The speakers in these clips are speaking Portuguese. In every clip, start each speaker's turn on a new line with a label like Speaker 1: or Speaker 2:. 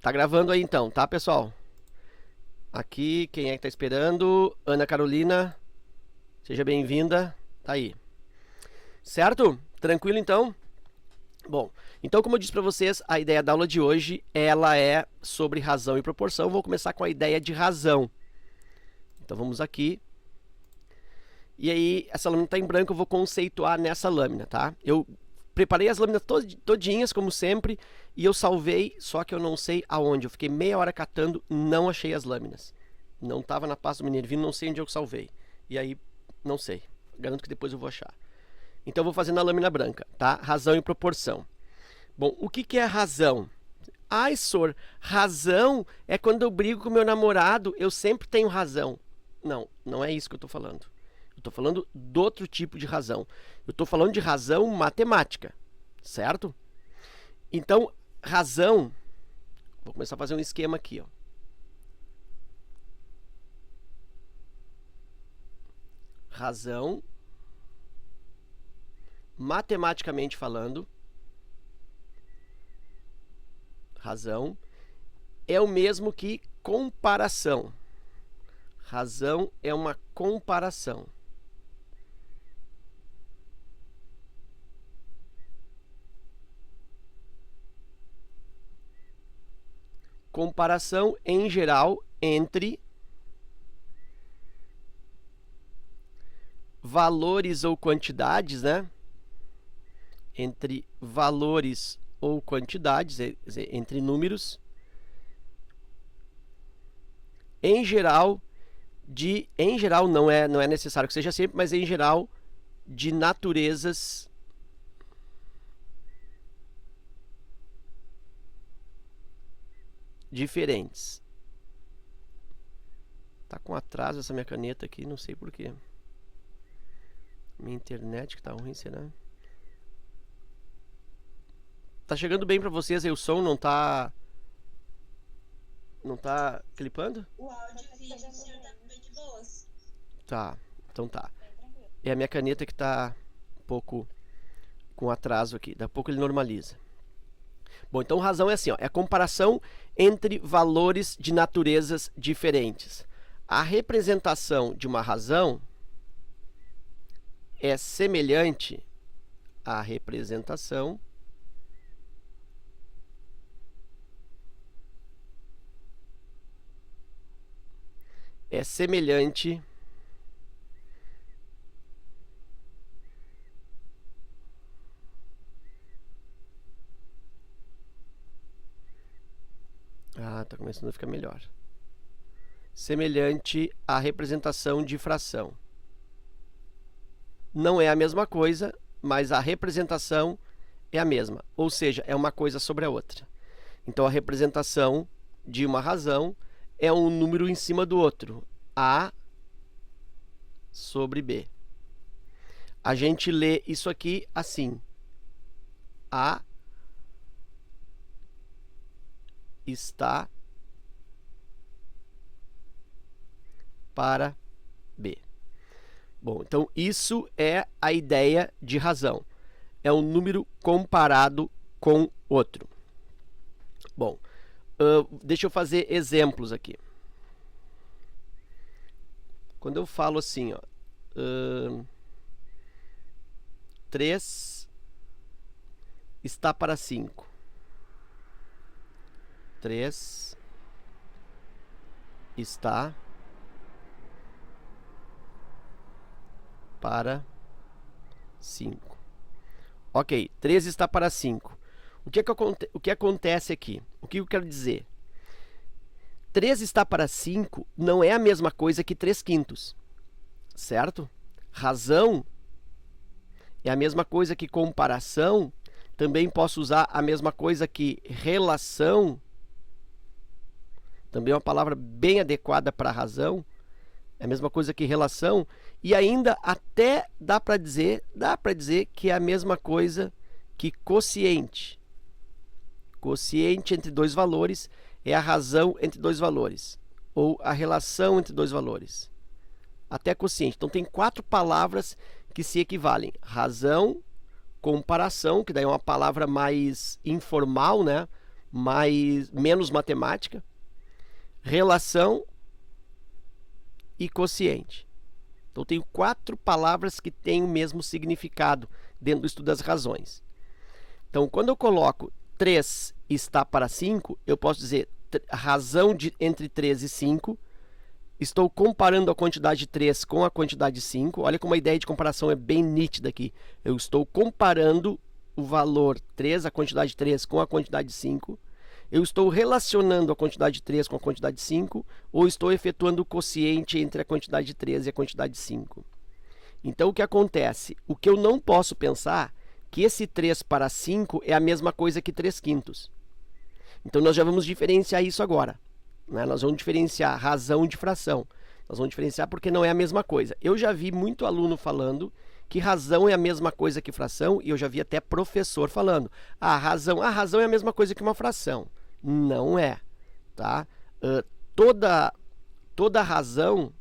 Speaker 1: Tá gravando aí então, tá, pessoal? Aqui, quem é que tá esperando? Ana Carolina, seja bem-vinda. Tá aí. Certo? Tranquilo então? Bom, então como eu disse para vocês, a ideia da aula de hoje, ela é sobre razão e proporção. Vou começar com a ideia de razão. Então vamos aqui. E aí, essa lâmina está em branco, eu vou conceituar nessa lâmina, tá? Eu preparei as lâminas todinhas, como sempre, e eu salvei, só que eu não sei aonde. Eu fiquei meia hora catando, não achei as lâminas. Não estava na pasta do Minervino, não sei onde eu salvei. E aí, não sei. Garanto que depois eu vou achar. Então eu vou fazer na lâmina branca, tá? Razão e proporção. Bom, o que é razão? Ai, Sor, razão é quando eu brigo com meu namorado, eu sempre tenho razão. Não, não é isso que eu estou falando. Eu estou falando de outro tipo de razão. Eu estou falando de razão matemática, certo? Então, razão... Vou começar a fazer um esquema aqui, ó. Razão, matematicamente falando, razão é o mesmo que comparação. Razão é uma comparação. Comparação, em geral, entre valores ou quantidades, né? Entre valores ou quantidades, entre números. Em geral, não é necessário que seja sempre, mas em geral, de naturezas diferentes. Tá com atraso essa minha caneta aqui, não sei porquê. Minha internet que tá ruim, será? Tá chegando bem pra vocês aí o som, não tá... Não tá clipando?
Speaker 2: O áudio e o vídeo, o senhor tá bem de boas.
Speaker 1: Tá, então tá. É a minha caneta que tá um pouco com atraso aqui. Daqui a pouco ele normaliza. Bom, então razão é assim, ó, é a comparação entre valores de naturezas diferentes. A representação de uma razão é semelhante à representação tá começando a ficar melhor. Semelhante à representação de fração. Não é a mesma coisa, mas a representação é a mesma. Ou seja, é uma coisa sobre a outra. Então, a representação de uma razão é um número em cima do outro. A sobre B. A gente lê isso aqui assim. A está para B. Bom, então isso é a ideia de razão. É um número comparado com outro. Bom, deixa eu fazer exemplos aqui. Quando eu falo assim, ó, 3 está para 5. 3 está para 5. Ok, 3 está para 5. O que acontece aqui? O que eu quero dizer? 3 está para 5 não é a mesma coisa que 3/5, certo? Razão é a mesma coisa que comparação. Também posso usar a mesma coisa que relação. Também é uma palavra bem adequada para razão. É a mesma coisa que relação. E ainda até dá para dizer que é a mesma coisa que quociente. Quociente entre dois valores é a razão entre dois valores. Ou a relação entre dois valores. Até quociente. Então tem 4 palavras que se equivalem. Razão, comparação, que daí é uma palavra mais informal, né? menos matemática, relação e quociente. Então, eu tenho 4 palavras que têm o mesmo significado dentro do estudo das razões. Então, quando eu coloco 3 está para 5, eu posso dizer razão entre 3 e 5. Estou comparando a quantidade 3 com a quantidade 5. Olha como a ideia de comparação é bem nítida aqui. Eu estou comparando o valor 3, a quantidade 3, com a quantidade 5. Eu estou relacionando a quantidade 3 com a quantidade 5, ou estou efetuando o quociente entre a quantidade 3 e a quantidade 5. Então, o que acontece? O que eu não posso pensar que esse 3 para 5 é a mesma coisa que 3/5. Então, nós já vamos diferenciar isso agora. Né? Nós vamos diferenciar razão de fração. Nós vamos diferenciar porque não é a mesma coisa. Eu já vi muito aluno falando que razão é a mesma coisa que fração, e eu já vi até professor falando, a razão é a mesma coisa que uma fração. Não é, tá? Toda razão,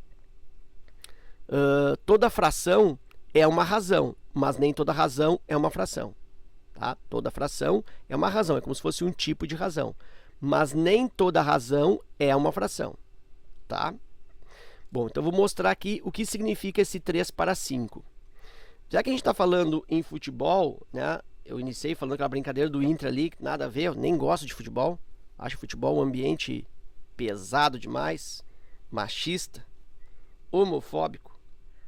Speaker 1: toda fração é uma razão, mas nem toda razão é uma fração, tá? Toda fração é uma razão, é como se fosse um tipo de razão, mas nem toda razão é uma fração, tá? Bom, então eu vou mostrar aqui o que significa esse 3 para 5. Já que a gente está falando em futebol, né? Eu iniciei falando aquela brincadeira do Inter ali, que nada a ver, eu nem gosto de futebol. Acho futebol um ambiente pesado demais, machista, homofóbico,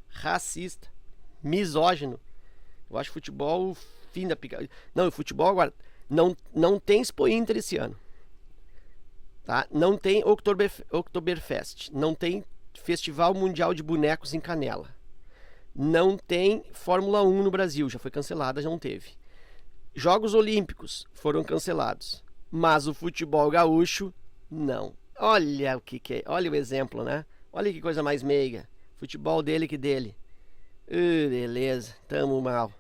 Speaker 1: racista, misógino. Eu acho futebol o fim da pica. Não, o futebol agora não tem Expo Inter esse ano. Tá? Não tem Oktoberfest, não tem Festival Mundial de Bonecos em Canela. Não tem Fórmula 1 no Brasil, já foi cancelada, já não teve. Jogos Olímpicos foram cancelados, mas o futebol gaúcho, não. Olha o que é, olha o exemplo, né? Olha que coisa mais meiga. Futebol dele que dele. Beleza, tamo mal.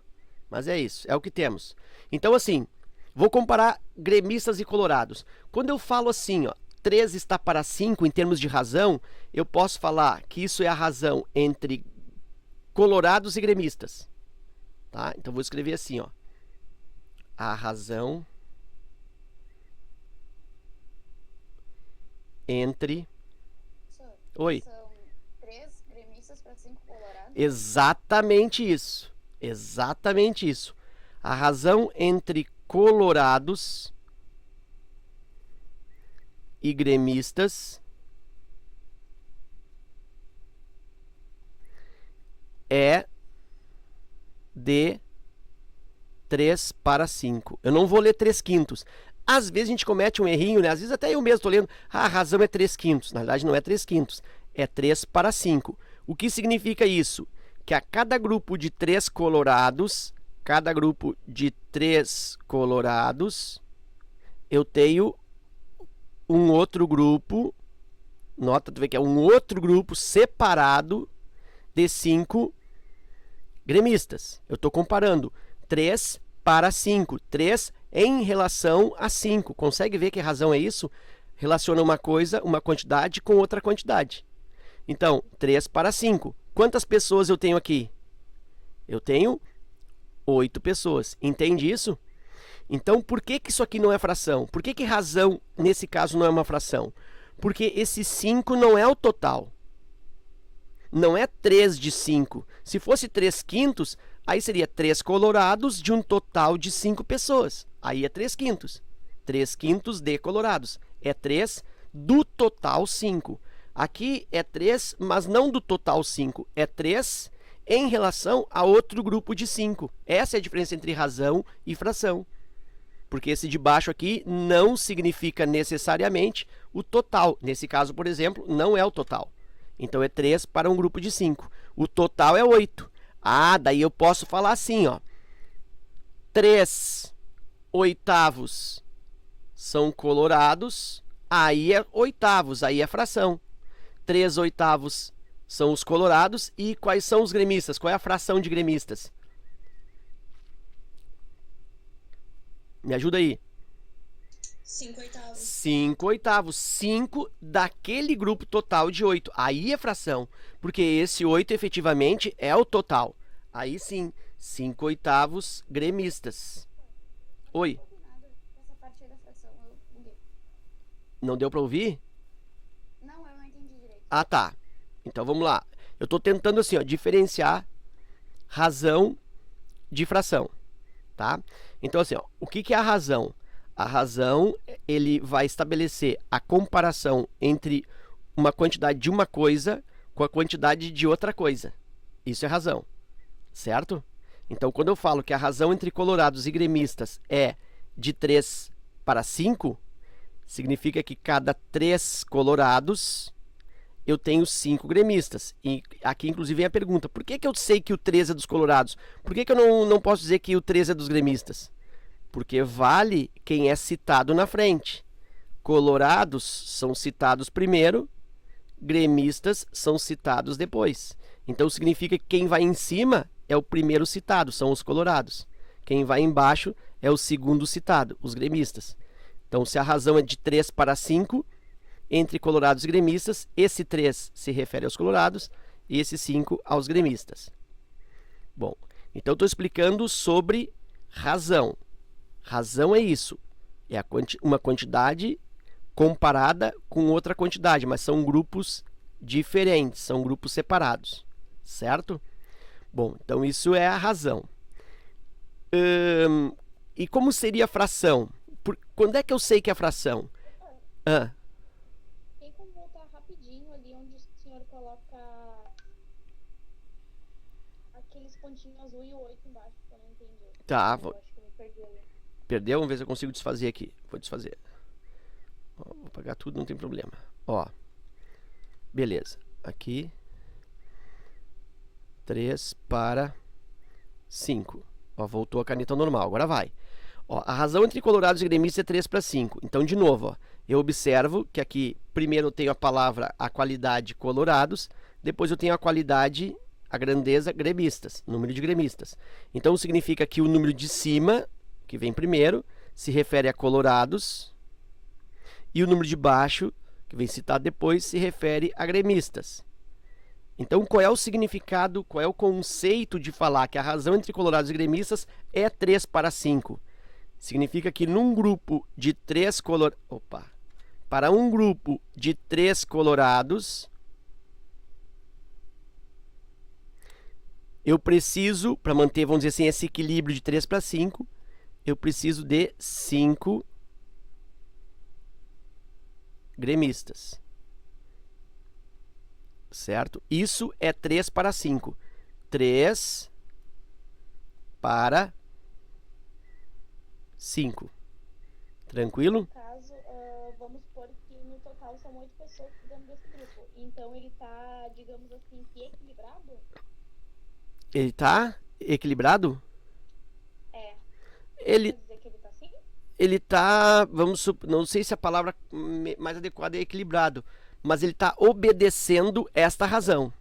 Speaker 1: Mas é isso, é o que temos. Então, assim, vou comparar gremistas e colorados. Quando eu falo assim, ó, 3 está para 5 em termos de razão, eu posso falar que isso é a razão entre colorados e gremistas. Tá? Então, vou escrever assim, ó. A razão entre... Oi.
Speaker 2: São 3 gremistas para 5 colorados?
Speaker 1: Exatamente isso. Exatamente isso. A razão entre colorados e gremistas é de 3 para 5. Eu não vou ler 3/5. Às vezes a gente comete um errinho, né? Às vezes até eu mesmo estou lendo, a razão é 3/5. Na verdade não é 3/5, é 3 para 5. O que significa isso? Que a cada grupo de 3 colorados, eu tenho um outro grupo, nota, tu vê que é um outro grupo separado de 5 gremistas. Eu estou comparando 3 para 5, 3 em relação a 5. Consegue ver que razão é isso? Relaciona uma coisa, uma quantidade com outra quantidade. Então, 3 para 5. Quantas pessoas eu tenho aqui? Eu tenho 8 pessoas. Entende isso? Então, por que isso aqui não é fração? Por que razão, nesse caso, não é uma fração? Porque esse 5 não é o total. Não é 3 de 5. Se fosse 3/5, aí seria 3 colorados de um total de 5 pessoas. Aí é 3/5. 3/5 de colorados. É 3 do total 5. Aqui é 3, mas não do total 5. É 3 em relação a outro grupo de 5. Essa é a diferença entre razão e fração. Porque esse de baixo aqui não significa necessariamente o total. Nesse caso, por exemplo, não é o total. Então, é 3 para um grupo de 5. O total é 8. Ah, daí eu posso falar assim, ó. 3/8 são colorados, aí é oitavos, aí é fração. 3/8 são os colorados, e quais são os gremistas? Qual é a fração de gremistas? Me ajuda aí.
Speaker 2: 5/8.
Speaker 1: 5/8. 5 daquele grupo total de 8. Aí é fração, porque esse 8 efetivamente é o total. Aí sim, 5/8 gremistas. Oi.
Speaker 2: Essa parte aí da fração,
Speaker 1: Não deu para ouvir?
Speaker 2: Não, eu não entendi direito.
Speaker 1: Ah, tá. Então vamos lá. Eu estou tentando assim, ó, diferenciar razão de fração, tá? Então assim, ó, o que é a razão? A razão, ele vai estabelecer a comparação entre uma quantidade de uma coisa com a quantidade de outra coisa. Isso é razão, certo? Então, quando eu falo que a razão entre colorados e gremistas é de 3 para 5, significa que cada 3 colorados eu tenho 5 gremistas. E aqui, inclusive, vem a pergunta: por que eu sei que o 3 é dos colorados? Por que eu não posso dizer que o 3 é dos gremistas? Porque vale quem é citado na frente. Colorados são citados primeiro, gremistas são citados depois. Então, significa que quem vai em cima é o primeiro citado, são os colorados. Quem vai embaixo é o segundo citado, os gremistas. Então, se a razão é de 3 para 5, entre colorados e gremistas, esse 3 se refere aos colorados e esse 5 aos gremistas. Bom, então estou explicando sobre razão. Razão é isso, é uma quantidade comparada com outra quantidade, mas são grupos diferentes, são grupos separados, certo? Bom, então isso é a razão. E como seria a fração? Quando é que eu sei que é fração?
Speaker 2: Tem como voltar rapidinho ali onde o senhor coloca aqueles pontinhos azul e o 8 embaixo, que eu não entendi.
Speaker 1: Tá,
Speaker 2: Eu acho que eu me perdi ali.
Speaker 1: perdeu? Vamos ver se eu consigo desfazer aqui. Vou desfazer. Ó, vou apagar tudo, não tem problema. Ó, beleza. Aqui. 3 para 5. Ó, voltou a caneta ao normal, agora vai. Ó, a razão entre colorados e gremistas é 3 para 5. Então, de novo, ó, eu observo que aqui, primeiro eu tenho a palavra, a qualidade colorados, depois eu tenho a qualidade, a grandeza gremistas, número de gremistas. Então, significa que o número de cima, que vem primeiro, se refere a colorados, e o número de baixo, que vem citado depois, se refere a gremistas. Então, qual é o significado, qual é o conceito de falar que a razão entre colorados e gremistas é 3 para 5? Significa que num grupo de 3 colorados... Para um grupo de 3 colorados, eu preciso, para manter, vamos dizer assim, esse equilíbrio de 3 para 5, eu preciso de 5 gremistas. Certo? Isso é 3 para 5. 3 para 5. Tranquilo?
Speaker 2: No caso, vamos supor que no total são 8 pessoas dentro desse grupo. Então ele tá, digamos assim, que equilibrado?
Speaker 1: Ele está equilibrado?
Speaker 2: É.
Speaker 1: Ele
Speaker 2: Quer dizer que ele tá assim?
Speaker 1: ele está, não sei se a palavra mais adequada é equilibrado, mas ele está obedecendo esta razão.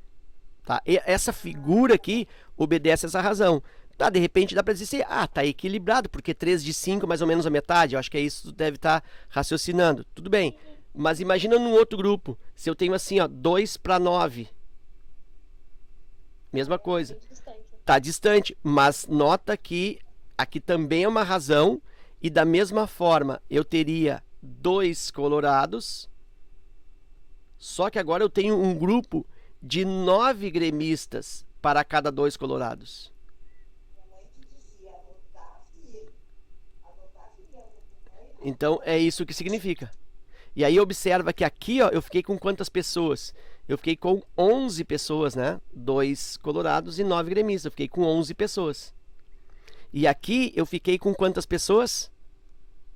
Speaker 1: Tá? E essa figura aqui obedece essa razão. Tá, de repente dá para dizer assim, tá equilibrado, porque 3 de 5 mais ou menos a metade, eu acho que é isso que tu deve estar raciocinando. Tudo bem, mas imagina num outro grupo, se eu tenho assim, ó, 2 para 9. Mesma coisa. Está distante, mas nota que aqui também é uma razão, e da mesma forma eu teria 2 colorados, só que agora eu tenho um grupo de 9 gremistas para cada 2 colorados. Então, é isso que significa. E aí, observa que aqui, ó, eu fiquei com quantas pessoas? Eu fiquei com 11 pessoas, né? 2 colorados e 9 gremistas. Eu fiquei com 11 pessoas. E aqui, eu fiquei com quantas pessoas?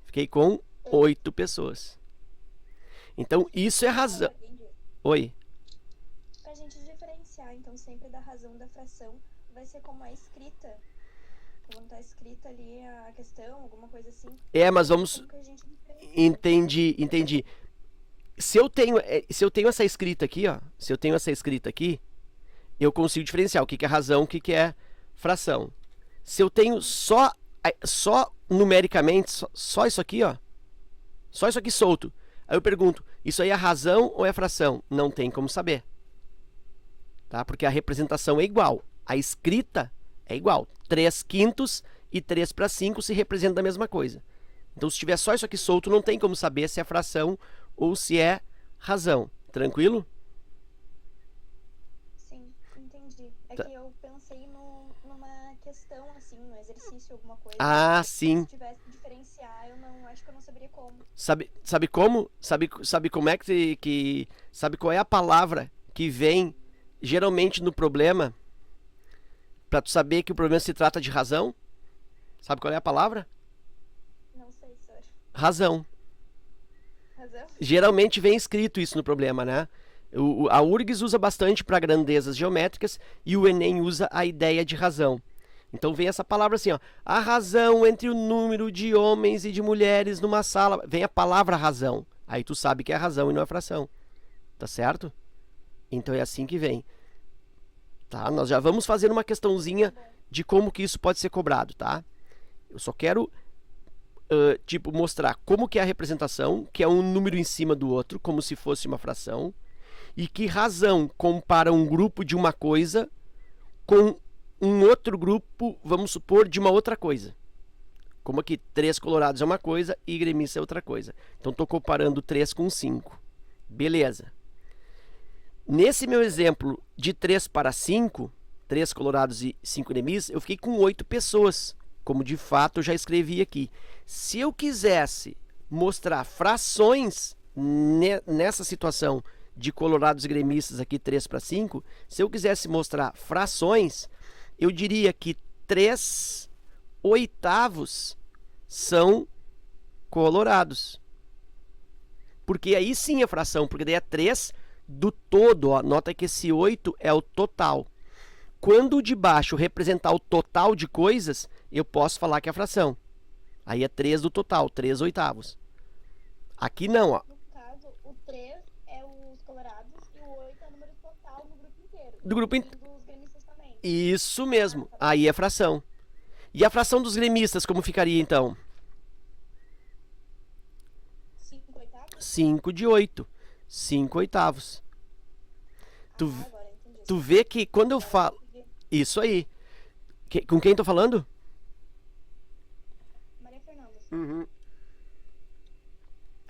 Speaker 1: Fiquei com 8 pessoas. Então, isso é razão. Oi?
Speaker 2: Pra gente diferenciar, então, sempre da razão da fração, vai ser como a escrita. Como tá escrita ali a questão, alguma coisa assim.
Speaker 1: Mas vamos... Entendi. Se eu tenho essa escrita aqui, ó, se eu tenho essa escrita aqui, eu consigo diferenciar o que é razão, o que é fração. Se eu tenho só numericamente, só isso aqui, ó, só isso aqui solto, aí eu pergunto, isso aí é razão ou é fração? Não tem como saber. Tá? Porque a representação é igual, a escrita é igual. 3/5 e 3 para 5 se representam da mesma coisa. Então, se tiver só isso aqui solto, não tem como saber se é fração ou se é razão. Tranquilo?
Speaker 2: Sim, entendi. É
Speaker 1: Tá.
Speaker 2: que eu pensei numa questão, assim, no exercício, alguma coisa.
Speaker 1: Ah,
Speaker 2: Se
Speaker 1: sim.
Speaker 2: tivesse que diferenciar, eu não acho que eu não saberia como.
Speaker 1: Sabe como? Sabe como é sabe qual é a palavra que vem geralmente no problema para tu saber que o problema se trata de razão? Sabe qual é a palavra?
Speaker 2: Não sei, senhor.
Speaker 1: Razão.
Speaker 2: Razão?
Speaker 1: Geralmente vem escrito isso no problema, né? A URGS usa bastante para grandezas geométricas e o Enem usa a ideia de razão. Então vem essa palavra assim, ó, a razão entre o número de homens e de mulheres numa sala. Vem a palavra razão. Aí tu sabe que é razão e não é fração. Tá certo? Então é assim que vem. Tá? Nós já vamos fazer uma questãozinha de como que isso pode ser cobrado, tá? Eu só quero tipo, mostrar como que é a representação, que é um número em cima do outro, como se fosse uma fração, e que razão compara um grupo de uma coisa com um outro grupo, vamos supor, de uma outra coisa. Como aqui, 3 colorados é uma coisa e gremista é outra coisa. Então, estou comparando 3 com 5. Beleza. Nesse meu exemplo de 3 para 5, 3 colorados e 5 gremistas, eu fiquei com 8 pessoas, como de fato eu já escrevi aqui. Se eu quisesse mostrar frações nessa situação de colorados e gremistas aqui 3 para 5, se eu quisesse mostrar frações, eu diria que 3 oitavos são colorados. Porque aí sim é fração, porque daí é 3 do todo. Ó. Nota que esse 8 é o total. Quando o de baixo representar o total de coisas, eu posso falar que é fração. Aí é 3 do total, 3 oitavos. Aqui não, ó.
Speaker 2: No caso, o 3 é os colorados e o 8 é o número total no grupo inteiro.
Speaker 1: Do grupo
Speaker 2: E dos gremistas também.
Speaker 1: Isso mesmo. Aí é fração. E a fração dos gremistas, como ficaria então?
Speaker 2: 5 oitavos?
Speaker 1: 5 de 8. 5 oitavos.
Speaker 2: Agora entendi.
Speaker 1: Tu vê que quando eu falo... Isso aí. Com quem tô falando?
Speaker 2: Maria Fernanda.
Speaker 1: Uhum.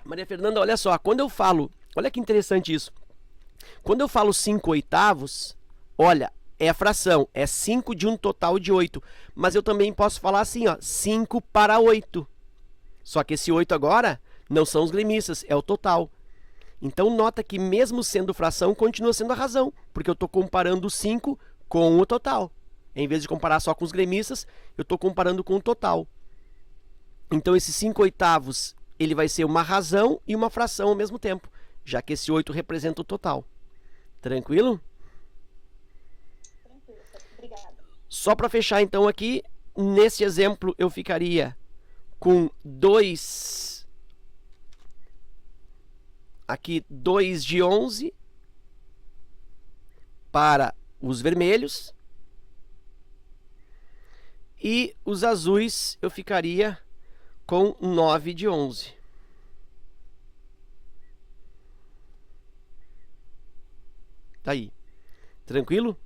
Speaker 1: Maria Fernanda, olha só. Quando eu falo... Olha que interessante isso. Quando eu falo 5 oitavos, olha, é fração. É 5 de um total de 8. Mas eu também posso falar assim, ó. 5 para 8. Só que esse 8 agora não são os gremistas, é o total. Então, nota que mesmo sendo fração, continua sendo a razão. Porque eu estou comparando o 5 com o total. Em vez de comparar só com os gremistas, eu estou comparando com o total. Então, esse 5 oitavos, ele vai ser uma razão e uma fração ao mesmo tempo. Já que esse 8 representa o total. Tranquilo?
Speaker 2: Tranquilo, obrigada.
Speaker 1: Só para fechar, então, aqui, nesse exemplo, eu ficaria com 2... Aqui, 2 de 11 para os vermelhos. E os azuis eu ficaria com 9 de 11. Tá aí. Tranquilo?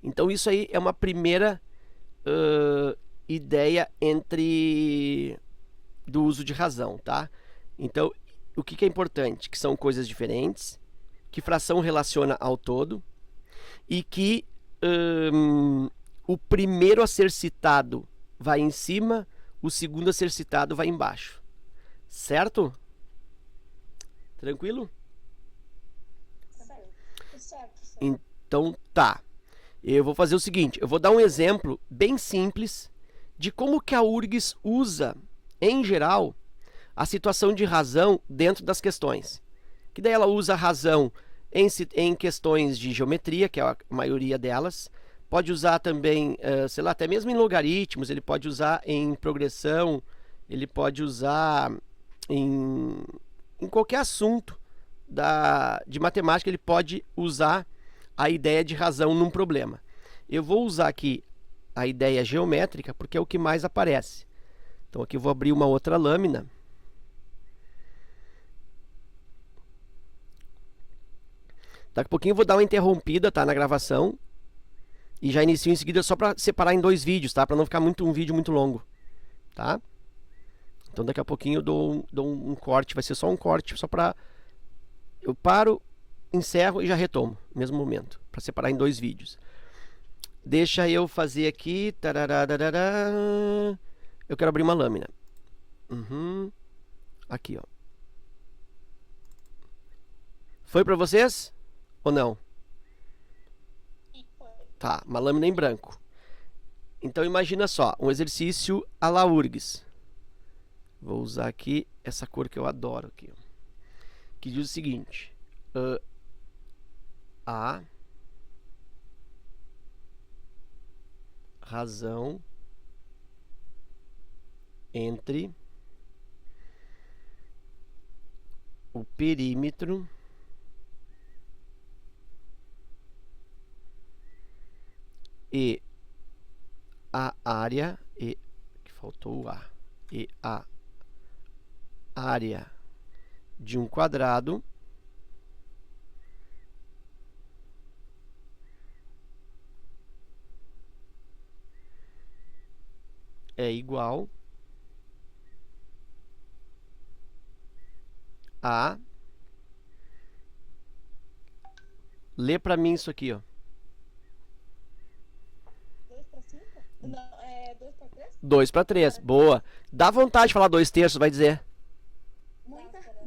Speaker 1: Então, isso aí é uma primeira ideia do uso de razão, tá? Então, o que é importante? Que são coisas diferentes, que fração relaciona ao todo e que o primeiro a ser citado vai em cima, o segundo a ser citado vai embaixo. Certo? Tranquilo?
Speaker 2: Certo.
Speaker 1: Então tá. Eu vou fazer o seguinte, eu vou dar um exemplo bem simples de como que a URGS usa, em geral, a situação de razão dentro das questões. Que daí ela usa a razão em questões de geometria, que é a maioria delas. Pode usar também, sei lá, até mesmo em logaritmos, ele pode usar em progressão, ele pode usar em qualquer assunto de matemática, ele pode usar a ideia de razão num problema. Eu vou usar aqui a ideia geométrica, porque é o que mais aparece. Então aqui eu vou abrir uma outra lâmina. Daqui a pouquinho eu vou dar uma interrompida, tá, na gravação. E já inicio em seguida só para separar em 2 vídeos, tá? Para não ficar um vídeo muito longo, tá? Então daqui a pouquinho eu dou um corte, vai ser só um corte, só para... Eu paro, encerro e já retomo, no mesmo momento, para separar em 2 vídeos. Deixa eu fazer aqui... Tarararará. Eu quero abrir uma lâmina. Aqui, ó. Foi para vocês? Ou não? Tá, uma lâmina em branco. Então imagina só, um exercício à la URGS. Vou usar aqui essa cor que eu adoro aqui, ó, que diz o seguinte: a razão entre o perímetro e a área, que faltou o A, e a área de um quadrado é igual a... Lê pra mim isso aqui, ó.
Speaker 2: 2 para 5? Não, é 2 para 3?
Speaker 1: 2 para 3, boa. Dá vontade de falar 2/3, vai dizer.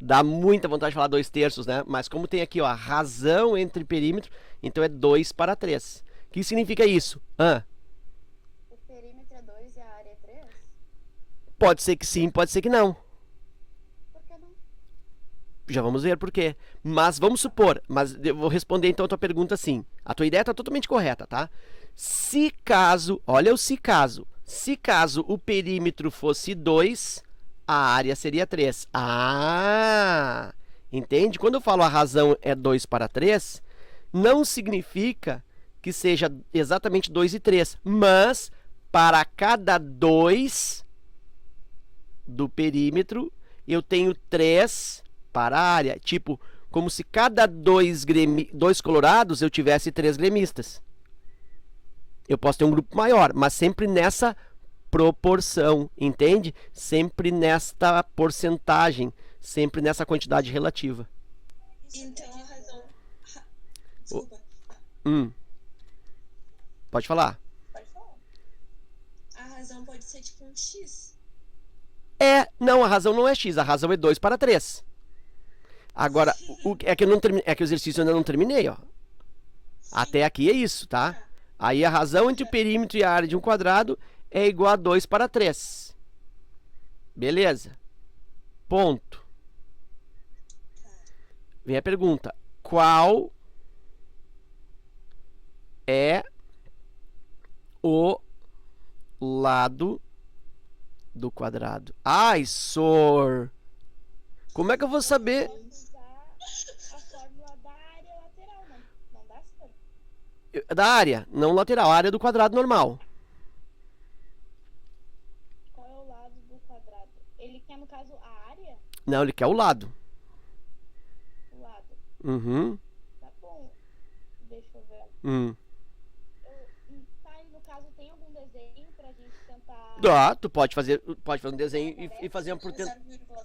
Speaker 1: Dá muita vontade de falar 2/3, né? Mas como tem aqui, ó, a razão entre perímetro, então é 2 para 3. O que significa isso?
Speaker 2: O perímetro é 2 e a área é 3?
Speaker 1: Pode ser que sim, pode ser que não.
Speaker 2: Por que não?
Speaker 1: Já vamos ver por quê. Mas vamos supor, mas eu vou responder então a tua pergunta assim. A tua ideia está totalmente correta, tá? Se caso, olha o se caso o perímetro fosse 2, a área seria 3. Ah! Entende? Quando eu falo a razão é 2 para 3, não significa que seja exatamente 2 e 3, mas para cada 2 do perímetro, eu tenho 3 para a área. Tipo, como se cada 2 colorados eu tivesse 3 gremistas. Eu posso ter um grupo maior, mas sempre nessa proporção, entende? Sempre nesta porcentagem, sempre nessa quantidade relativa.
Speaker 3: Então a razão... Desculpa.
Speaker 1: Pode falar.
Speaker 2: Pode falar.
Speaker 3: A razão pode ser tipo um X.
Speaker 1: Não, a razão não é x, a razão é 2 para 3. Agora, é que o exercício eu ainda não terminei, ó. Até aqui é isso, tá? Aí a razão entre o perímetro e a área de um quadrado é igual a 2 para 3. Beleza. Ponto. Vem a pergunta. Qual é o lado do quadrado? Ai, Sor! Como é que eu vou saber?
Speaker 2: Usar a fórmula da área lateral, não dá, senhor?
Speaker 1: Da área, não lateral, a área do quadrado normal.
Speaker 2: Qual é o lado do quadrado? Ele quer, no caso, a área?
Speaker 1: Não, ele quer o lado.
Speaker 2: O lado.
Speaker 1: Uhum.
Speaker 2: Tá bom. Deixa eu ver. Tá, e no caso, tem algum desenho pra gente tentar...
Speaker 1: Tu pode fazer um desenho e fazer por
Speaker 3: 0,5?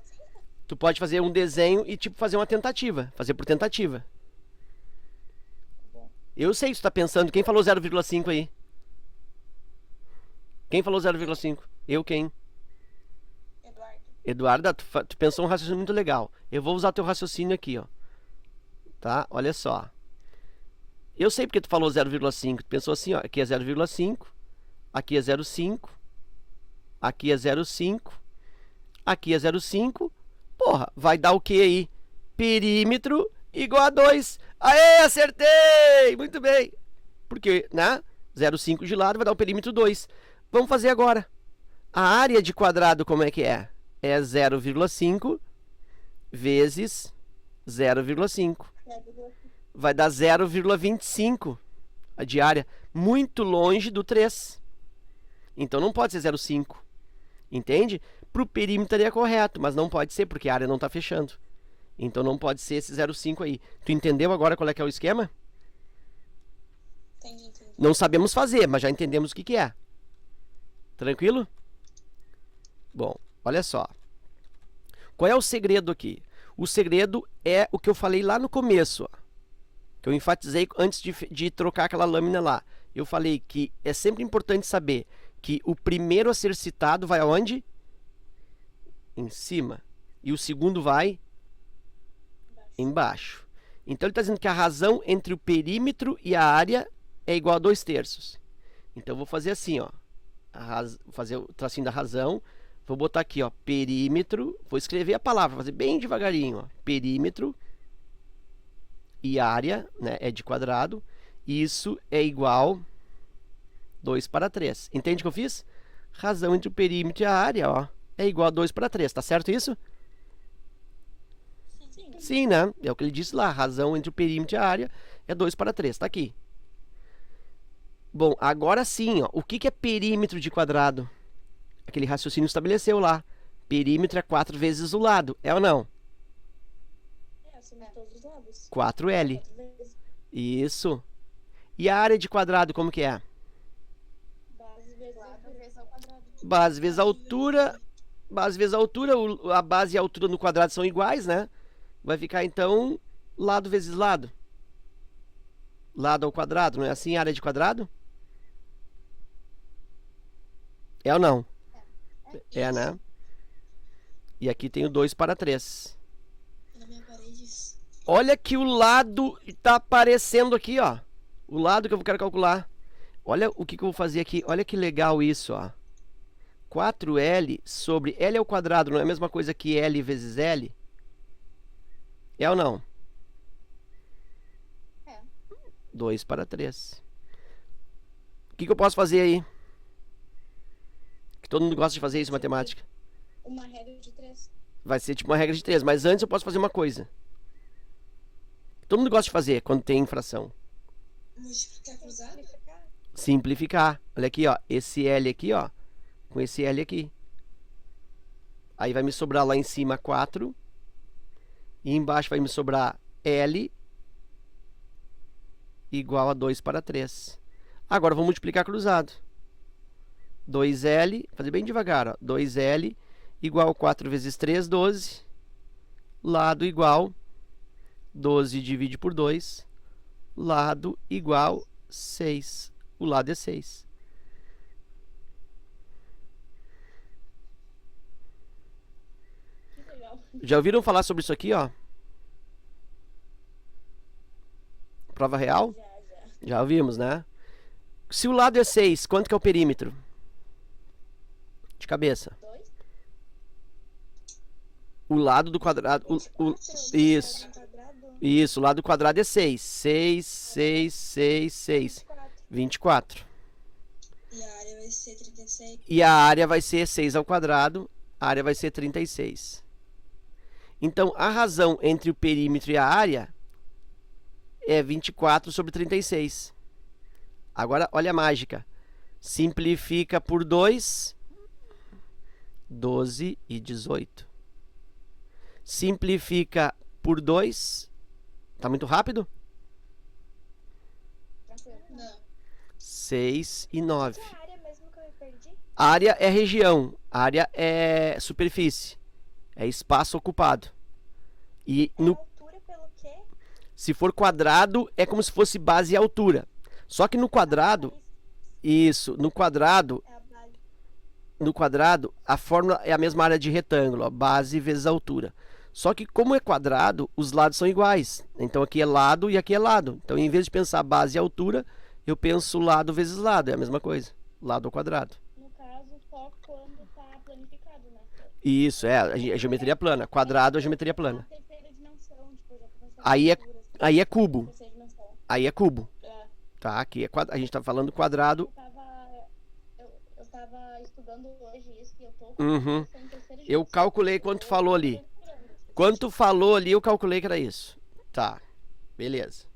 Speaker 1: Tu pode fazer um desenho e tipo fazer uma tentativa, fazer por tentativa. Eu sei que tu tá pensando, quem falou 0,5 aí? Quem falou 0,5? Eu quem? Eduarda, tu pensou um raciocínio muito legal. Eu vou usar teu raciocínio aqui, ó. Tá? Olha só. Eu sei porque tu falou 0,5. Tu pensou assim, ó. Aqui é 0,5. Aqui é 0,5. Aqui é 0,5. Aqui é 0,5. Porra, vai dar o que aí? Perímetro igual a 2. Aê, acertei! Muito bem. Porque, né? 0,5 de lado vai dar o perímetro 2. Vamos fazer agora. A área de quadrado como é que é? É 0,5 vezes 0,5. Vai dar 0,25 a de área. Muito longe do 3. Então não pode ser 0,5. Entende? Para o perímetro é correto, mas não pode ser porque a área não está fechando. Então não pode ser esse 0,5 aí. Tu entendeu agora qual é que é o esquema?
Speaker 3: Entendi.
Speaker 1: Não sabemos fazer, mas já entendemos o que é. Tranquilo? Bom, olha só. Qual é o segredo aqui? O segredo é o que eu falei lá no começo, ó, que eu enfatizei antes de trocar aquela lâmina lá. Eu falei que é sempre importante saber que o primeiro a ser citado vai aonde? Em cima. E o segundo vai embaixo. Então ele está dizendo que a razão entre o perímetro e a área é igual a 2/3. Então eu vou fazer assim, ó. Vou fazer o tracinho da razão. Vou botar aqui, ó, perímetro. Vou escrever a palavra, fazer bem devagarinho, ó. Perímetro e área, né, é de quadrado. Isso é igual 2/3. Entende o que eu fiz? Razão entre o perímetro e a área, ó, é igual a 2/3. Tá certo isso?
Speaker 3: Sim.
Speaker 1: Sim, né? É o que ele disse lá. Razão entre o perímetro e a área é 2/3. Tá aqui. Bom, agora sim, ó. O que é perímetro de quadrado? Aquele raciocínio estabeleceu lá. Perímetro é 4 vezes o lado. É ou não?
Speaker 2: Somos todos os lados.
Speaker 1: 4L.
Speaker 2: 4 vezes.
Speaker 1: Isso. E a área de quadrado, como que é?
Speaker 2: Base vezes ao quadrado.
Speaker 1: Base vezes a altura. Base vezes a altura. A base e a altura no quadrado são iguais, né? Vai ficar, então, lado vezes lado. Lado ao quadrado, não é assim a área de quadrado? É ou não? É, né? E aqui tem o 2/3.
Speaker 3: Na minha parede isso.
Speaker 1: Olha que o lado está aparecendo aqui, ó. O lado que eu quero calcular. Olha o que eu vou fazer aqui. Olha que legal isso, ó. 4L sobre L ao quadrado não é a mesma coisa que L vezes L? É ou não?
Speaker 2: É.
Speaker 1: 2/3. O que eu posso fazer aí? Que todo mundo gosta de fazer isso em matemática.
Speaker 2: Uma regra de 3.
Speaker 1: Vai ser tipo uma regra de 3. Mas antes eu posso fazer uma coisa. Todo mundo gosta de fazer quando tem infração.
Speaker 3: Multiplicar cruzado?
Speaker 1: Simplificar. Olha aqui, ó. Esse L aqui, ó. Com esse L aqui. Aí vai me sobrar lá em cima 4. E embaixo vai me sobrar L igual a 2/3. Agora eu vou multiplicar cruzado. 2L, fazer bem devagar, ó. 2L igual a 4 vezes 3, 12. Lado igual 12 divide por 2. Lado igual 6. O lado é 6.
Speaker 2: Que legal.
Speaker 1: Já ouviram falar sobre isso aqui, ó? Prova real?
Speaker 2: Já.
Speaker 1: Já ouvimos, né? Se o lado é 6, quanto que é o perímetro? De cabeça.
Speaker 2: 2.
Speaker 1: O lado do quadrado... Isso. Isso, o lado do quadrado é 6. 6, 6, 6, 6. 24.
Speaker 3: E a área vai ser 36.
Speaker 1: E a área vai ser 6 ao quadrado. A área vai ser 36. Então, a razão entre o perímetro e a área é 24 sobre 36. Agora, olha a mágica. Simplifica por 2. 12 e 18. Simplifica por 2. Tá muito rápido?
Speaker 3: Não.
Speaker 1: 6 e 9.
Speaker 2: A área mesmo que eu me perdi?
Speaker 1: Área é região. Área é superfície. É espaço ocupado. E
Speaker 2: É
Speaker 1: no,
Speaker 2: altura pelo quê?
Speaker 1: se for quadrado, é como se fosse base e altura. Só que no quadrado, isso, no quadrado,
Speaker 2: É a base.
Speaker 1: no quadrado, a fórmula é a mesma área de retângulo, ó, base vezes altura. Só que como é quadrado, os lados são iguais. Então aqui é lado e aqui é lado. Então em vez de pensar base e altura, eu penso lado vezes lado, é a mesma coisa. Lado ao quadrado.
Speaker 2: No caso, só quando tá planificado, né?
Speaker 1: Isso, é a geometria plana. Quadrado é geometria plana.
Speaker 2: A terceira dimensão, tipo, já começou
Speaker 1: Aí é,
Speaker 2: alturas,
Speaker 1: aí é cubo.
Speaker 2: terceira dimensão.
Speaker 1: Aí é cubo.
Speaker 2: É.
Speaker 1: Tá, aqui é a gente tá falando quadrado.
Speaker 2: Eu tava estudando hoje isso e eu tô
Speaker 1: Uhum.
Speaker 2: isso em terceira
Speaker 1: Eu
Speaker 2: dimensão.
Speaker 1: calculei quanto falou ali. Quanto falou ali, eu calculei que era isso. Tá, beleza.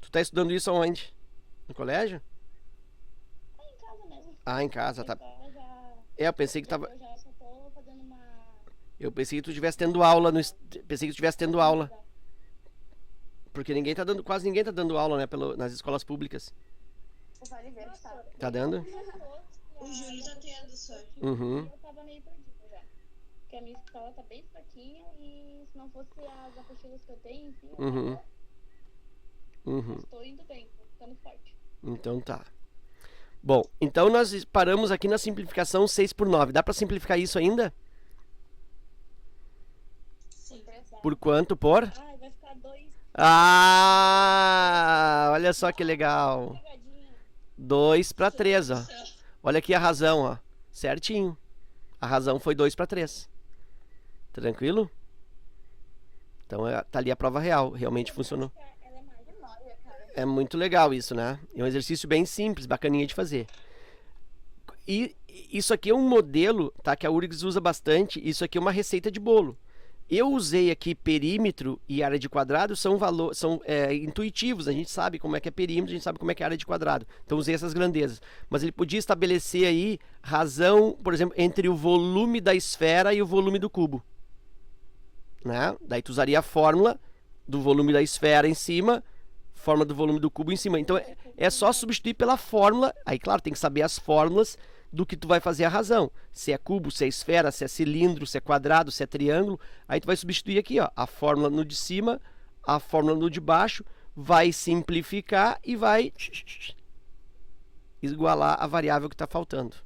Speaker 1: Tu tá estudando isso aonde? No colégio?
Speaker 2: É em casa mesmo.
Speaker 1: Ah, em casa, tá.
Speaker 2: Então,
Speaker 1: É, eu pensei que tava.
Speaker 2: eu já só tô fazendo uma...
Speaker 1: Eu pensei que tu estivesse tendo aula no. Pensei que tu estivesse tendo aula. Porque ninguém tá dando. Quase ninguém tá dando aula, né? Nas escolas públicas.
Speaker 2: O Vale Verde tá.
Speaker 1: Tá dando?
Speaker 3: O Júlio tá tendo só.
Speaker 1: Uhum.
Speaker 2: Eu tava meio perdida já.
Speaker 4: porque a minha escola tá bem fraquinha e se não fosse as apostilas que eu tenho, enfim,
Speaker 1: Uhum. Uhum.
Speaker 4: estou indo bem, tô ficando forte.
Speaker 1: Então tá. Bom, então nós paramos aqui na simplificação 6 por 9. Dá pra simplificar isso ainda?
Speaker 3: Sim.
Speaker 1: Por quanto? Por?
Speaker 4: Ai, vai ficar 2
Speaker 1: Ah, olha só que legal.
Speaker 4: pegadinhas.
Speaker 1: 2 para 3, ó.
Speaker 3: Céu.
Speaker 1: Olha aqui a razão, ó. Certinho. A razão foi 2 para 3. Tranquilo? Então tá ali a prova real. Realmente funcionou.
Speaker 4: Ela é mais memória, cara.
Speaker 1: É muito legal isso, né? É um exercício bem simples, bacaninha de fazer. E isso aqui é um modelo, tá? Que a URGS usa bastante. Isso aqui é uma receita de bolo. Eu usei aqui perímetro e área de quadrado, são intuitivos. A gente sabe como é que é perímetro, a gente sabe como é que é área de quadrado. Então usei essas grandezas. Mas ele podia estabelecer aí razão, por exemplo, entre o volume da esfera e o volume do cubo. Né? Daí tu usaria a fórmula do volume da esfera em cima, fórmula do volume do cubo em cima. Então é só substituir pela fórmula. Aí, claro, tem que saber as fórmulas do que tu vai fazer a razão. Se é cubo, se é esfera, se é cilindro, se é quadrado, se é triângulo. Aí tu vai substituir aqui, ó, a fórmula no de cima, a fórmula no de baixo, vai simplificar e vai igualar a variável que está faltando.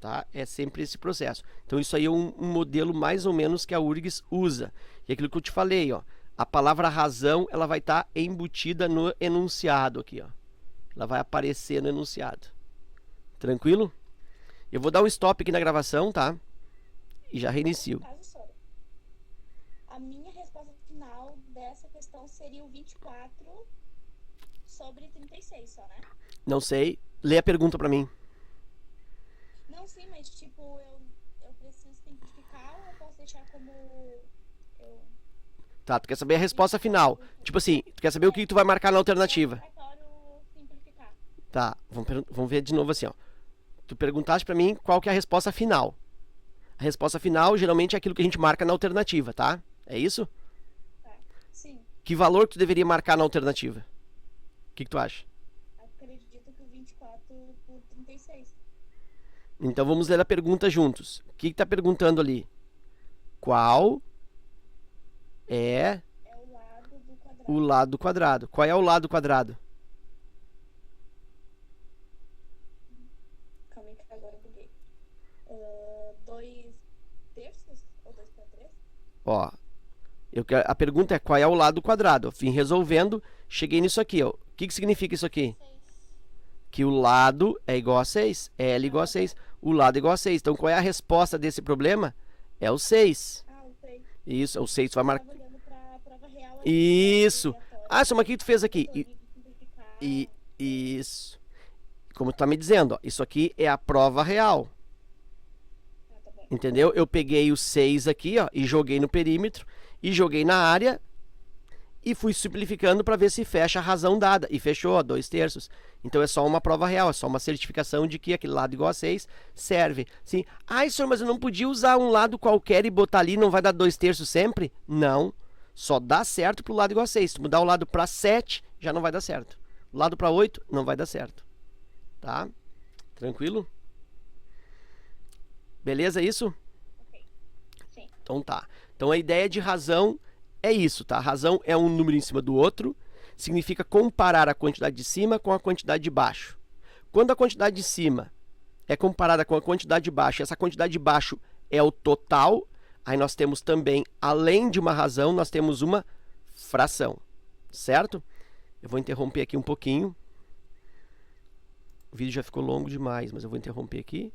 Speaker 1: Tá? É sempre esse processo. Então isso aí é um modelo mais ou menos que a URGS usa. E aquilo que eu te falei, ó, a palavra razão ela vai estar embutida no enunciado aqui, ó. Ela vai aparecer no enunciado. Tranquilo? Eu vou dar um stop aqui na gravação, tá? E já reinicio.
Speaker 4: No caso, Sora, a minha resposta final dessa questão seria o 24 sobre 36 só, né?
Speaker 1: Não sei. Lê a pergunta pra mim.
Speaker 4: Não, sim, mas tipo, eu preciso simplificar ou eu posso deixar como eu...
Speaker 1: Tá, tu quer saber a resposta final. Tipo assim, tu quer saber o que tu vai marcar na alternativa.
Speaker 4: É obrigatório simplificar.
Speaker 1: Tá, vamos ver de novo assim, ó. Tu perguntaste pra mim qual que é a resposta final. A resposta final geralmente é aquilo que a gente marca na alternativa, tá? É isso?
Speaker 4: Sim,
Speaker 1: Que valor que tu deveria marcar na alternativa? O que tu acha?
Speaker 4: acredito que o 24 por 36.
Speaker 1: Então vamos ler a pergunta juntos. O que tá perguntando ali? Qual é
Speaker 4: É o lado do quadrado.
Speaker 1: o lado do quadrado? Qual é o lado do quadrado?
Speaker 4: Calma aí que agora eu buguei. 2 terços ou 2 para 3?
Speaker 1: Ó, a pergunta é qual é o lado do quadrado? Eu vim resolvendo, cheguei nisso aqui, ó. O que significa isso aqui?
Speaker 4: 6.
Speaker 1: Que o lado é igual a 6. L igual a 6. O lado é igual a 6. Então qual é a resposta desse problema? É o 6.
Speaker 4: Ah, o 6.
Speaker 1: Isso, o 6 vai marcar.
Speaker 4: Tava olhando pra prova real.
Speaker 1: Isso.
Speaker 4: Aleatória.
Speaker 1: Ah, só que tu fez aqui.
Speaker 4: Eu tive que simplificar.
Speaker 1: Isso. Como tu tá me dizendo, ó, isso aqui é a prova real.
Speaker 4: Ah, tá bom.
Speaker 1: Entendeu? Eu peguei o 6 aqui, ó, e joguei no perímetro, e joguei na área, e fui simplificando para ver se fecha a razão dada. E fechou, ó, 2 terços. Então é só uma prova real, é só uma certificação de que aquele lado igual a 6 serve. Sim. Ai, senhor, mas eu não podia usar um lado qualquer e botar ali, não vai dar 2 terços sempre? Não. Só dá certo pro lado igual a 6. Se tu mudar o lado para 7, já não vai dar certo. O lado para 8, não vai dar certo. Tá? Tranquilo? Beleza isso?
Speaker 4: Ok. Sim.
Speaker 1: Então tá. Então a ideia de razão é isso, tá? A razão é um número em cima do outro, significa comparar a quantidade de cima com a quantidade de baixo. Quando a quantidade de cima é comparada com a quantidade de baixo, e essa quantidade de baixo é o total, aí nós temos também, além de uma razão, nós temos uma fração, certo? Eu vou interromper aqui um pouquinho. O vídeo já ficou longo demais, mas eu vou interromper aqui.